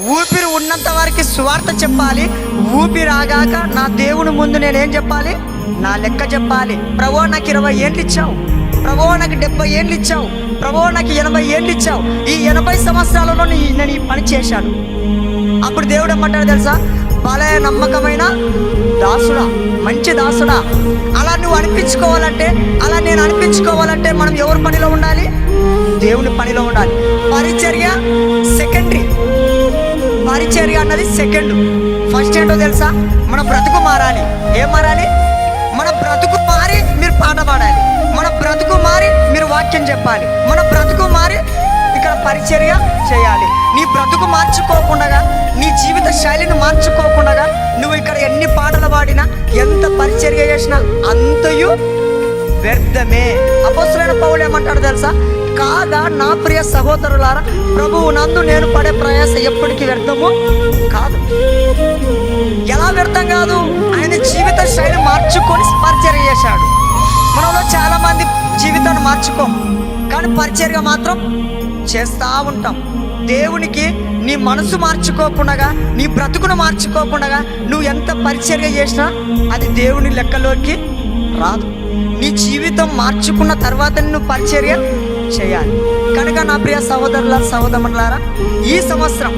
ఊపిరి ఉన్నంత వరకు సువార్త చెప్పాలి. ఊపిరి ఆగాక నా దేవుని ముందు నేనేం చెప్పాలి? నా లెక్క చెప్పాలి. ప్రభువా నాకు 20 ఏళ్ళు ఇచ్చావు, ప్రభువా నాకు 70 ఏళ్ళు ఇచ్చావు, ప్రభువా నాకు 80 ఏళ్ళు ఇచ్చావు, ఈ 80 సంవత్సరాలలో నేను ఈ పని చేశాను. అప్పుడు దేవుడు ఏమంటాడు తెలుసా? భలే నమ్మకమైన దాసుడా, మంచి దాసుడా. అలా నువ్వు అనిపించుకోవాలంటే, అలా నేను అనిపించుకోవాలంటే మనం ఎవరి పనిలో ఉండాలి? దేవుని పనిలో ఉండాలి. పరిచర్య సెకండరీ, పరిచర్య అన్నది సెకండ్. ఫస్ట్ ఏంటో తెలుసా? మన బ్రతుకు మారాలి. ఏం మారాలి? మన బ్రతుకు మారి మీరు పాట పాడాలి, మన బ్రతుకు మారి మీరు వాక్యం చెప్పాలి, మన బ్రతుకు మారి ఇక్కడ పరిచర్య చేయాలి. నీ బ్రతుకు మార్చుకోకుండా, నీ జీవిత శైలిని మార్చుకోకుండా నువ్వు ఇక్కడ ఎన్ని పాటలు పాడినా, ఎంత పరిచర్య చేసినా అంతయు వ్యర్థమే. అపోస్తలుడైన పౌలు ఏమంటాడు తెలుసా? కాగా నా ప్రియ సహోదరులారా, ప్రభువు నందు నేను పడే ప్రయాస ఎప్పటికీ వ్యర్థము కాదు. ఎలా వ్యర్థం కాదు? ఆయన జీవిత శైలి మార్చుకొని పరిచర్య చేశాడు. మనలో చాలా మంది జీవితాన్ని మార్చుకోం, కానీ పరిచర్య మాత్రం చేస్తూ ఉంటాం. దేవునికి నీ మనసు మార్చుకోకుండా, నీ బ్రతుకును మార్చుకోకుండా నువ్వు ఎంత పరిచర్య చేసినా అది దేవుని లెక్కలోకి రాదు. నీ జీవితం మార్చుకున్న తర్వాత నువ్వు పరిచర్య చేయాలి. కనుక నా ప్రియ సహోదరుల సహోదరులారా, ఈ సంవత్సరం